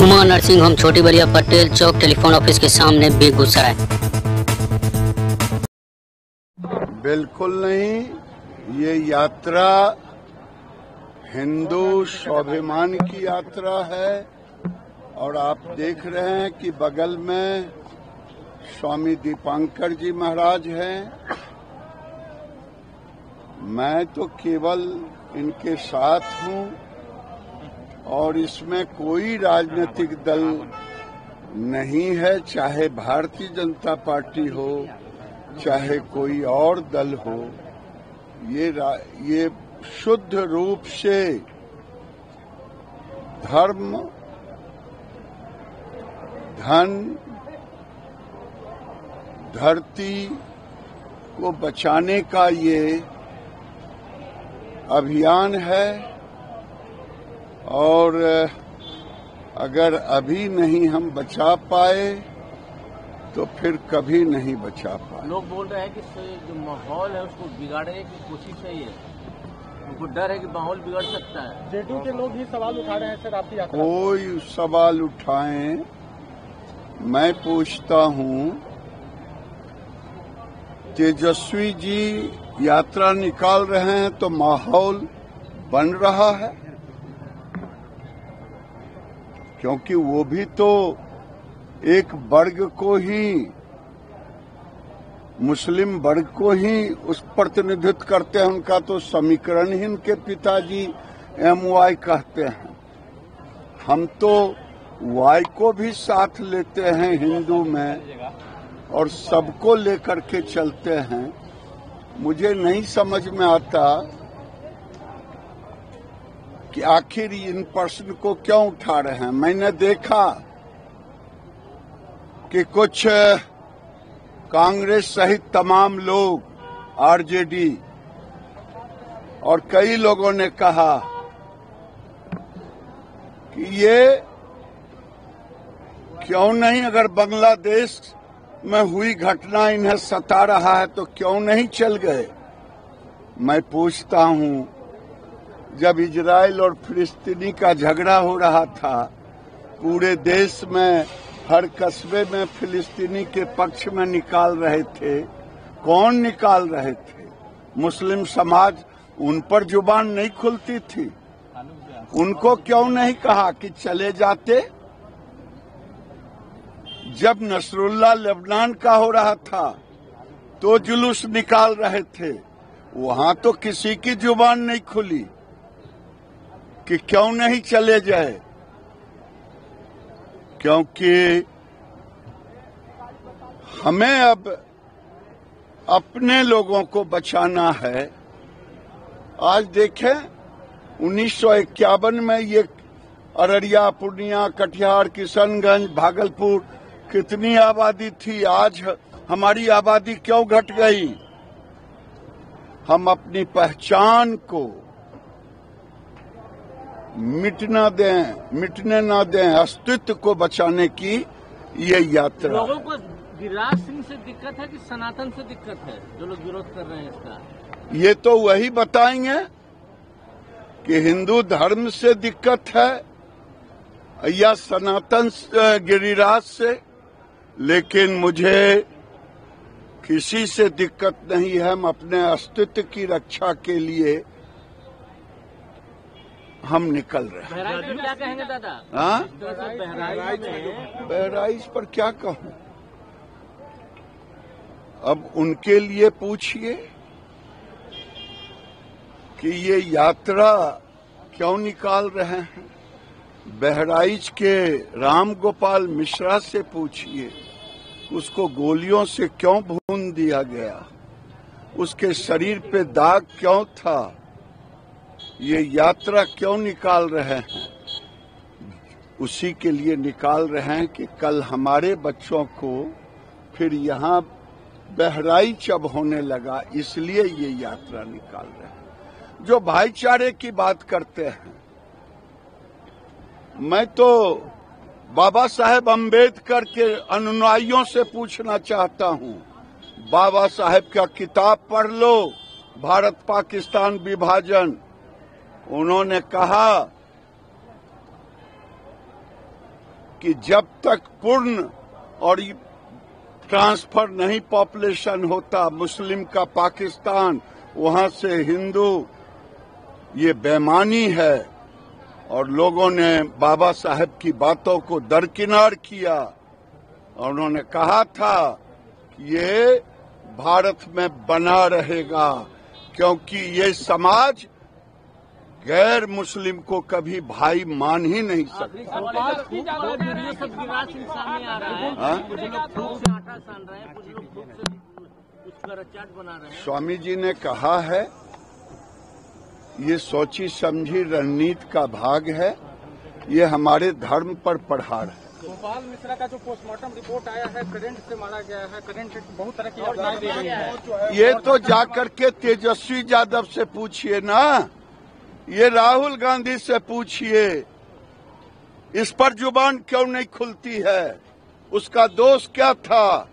Huma nursing home छोटी बलिया पटेल चौक telephone office के सामने बेगूसराय। बिल्कुल नहीं, ये यात्रा हिंदू स्वाभिमान की यात्रा है और आप देख रहे हैं कि बगल में स्वामी दीपांकर जी महाराज हैं। मैं तो केवल इनके साथ हूं और इसमें कोई राजनीतिक दल नहीं है, चाहे भारतीय जनता पार्टी हो चाहे कोई और दल हो। ये शुद्ध रूप से धर्म, धन, धरती को बचाने का ये अभियान है और अगर अभी नहीं हम बचा पाए तो फिर कभी नहीं बचा पाए। लोग बोल रहे हैं कि जो माहौल है उसको बिगाड़ने की कोशिश है, ये उनको डर है कि माहौल बिगड़ सकता है। जेडीयू के लोग ही सवाल उठा रहे हैं सर आपकी यात्रा। कोई सवाल उठाएं, मैं पूछता हूं, तेजस्वी जी यात्रा निकाल रहे हैं तो माहौल बन रहा है, क्योंकि वो भी तो एक वर्ग को ही, मुस्लिम वर्ग को ही उस प्रतिनिधित्व करते हैं। उनका तो समीकरण ही उनके पिताजी MY कहते हैं। हम तो Y को भी साथ लेते हैं हिंदू में और सबको लेकर के चलते हैं। मुझे नहीं समझ में आता कि आखिर इन प्रश्न को क्यों उठा रहे हैं। मैंने देखा कि कुछ कांग्रेस सहित तमाम लोग, RJD और कई लोगों ने कहा कि ये क्यों नहीं, अगर बांग्लादेश में हुई घटना इन्हें सता रहा है तो क्यों नहीं चल गए। मैं पूछता हूं, जब इजराइल और फिलिस्तीनी का झगड़ा हो रहा था, पूरे देश में हर कस्बे में फिलिस्तीनी के पक्ष में निकाल रहे थे। कौन निकाल रहे थे? मुस्लिम समाज। उन पर जुबान नहीं खुलती थी। उनको क्यों नहीं कहा कि चले जाते? जब नसरुल्लाह लेबनान का हो रहा था तो जुलूस निकाल रहे थे, वहां तो किसी की जुबान नहीं खुली कि क्यों नहीं चले जाए। क्योंकि हमें अब अपने लोगों को बचाना है। आज देखें, 1951 में ये अररिया, पूर्णिया, कटिहार, किशनगंज, भागलपुर कितनी आबादी थी। आज हमारी आबादी क्यों घट गई? हम अपनी पहचान को मिटने ना दें, अस्तित्व को बचाने की ये यात्रा। लोगों को गिरिराज सिंह से दिक्कत है कि सनातन से दिक्कत है, जो लोग विरोध कर रहे हैं इसका? ये तो वही बताएंगे कि हिंदू धर्म से दिक्कत है या सनातन गिरिराज से। लेकिन मुझे किसी से दिक्कत नहीं है। हम अपने अस्तित्व की रक्षा के लिए हम निकल रहे हैं। बहराइच में क्या कहेंगे दादा? हाँ, बहराइच पर क्या कहूं? अब उनके लिए पूछिए कि ये यात्रा क्यों निकाल रहे हैं। बहराइच के राम गोपाल मिश्रा से पूछिए, उसको गोलियों से क्यों भून दिया गया, उसके शरीर पे दाग क्यों था, ये यात्रा क्यों निकाल रहे हैं। उसी के लिए निकाल रहे हैं कि कल हमारे बच्चों को फिर यहाँ बहराइच अब होने लगा, इसलिए ये यात्रा निकाल रहे हैं। जो भाईचारे की बात करते हैं, मैं तो बाबा साहेब अम्बेडकर के अनुयायियों से पूछना चाहता हूं, बाबा साहेब का किताब पढ़ लो, भारत पाकिस्तान विभाजन। उन्होंने कहा कि जब तक पूर्ण और ट्रांसफर नहीं पॉपुलेशन होता मुस्लिम का पाकिस्तान, वहां से हिंदू, ये बेईमानी है। और लोगों ने बाबा साहब की बातों को दरकिनार किया और उन्होंने कहा था कि ये भारत में बना रहेगा, क्योंकि ये समाज गैर मुस्लिम को कभी भाई मान ही नहीं सकता। वीडियो सब विवाद से सामने आ रहा है। कुछ लोग फूक से आटा सान रहे हैं, कुछ लोग फूक से कुछ चाट बना रहे हैं। स्वामी जी ने कहा है ये सोची समझी रणनीति का भाग है, ये हमारे धर्म पर प्रहार है। गोपाल मिश्रा का जो पोस्टमार्टम रिपोर्ट आया है, करंट से मारा गया है, करंट बहुत तरह की अफवाहें दी गई है। ये तो जाकर के तेजस्वी यादव से पूछिए ना, ये राहुल गांधी से पूछिए, इस पर जुबान क्यों नहीं खुलती है, उसका दोष क्या था।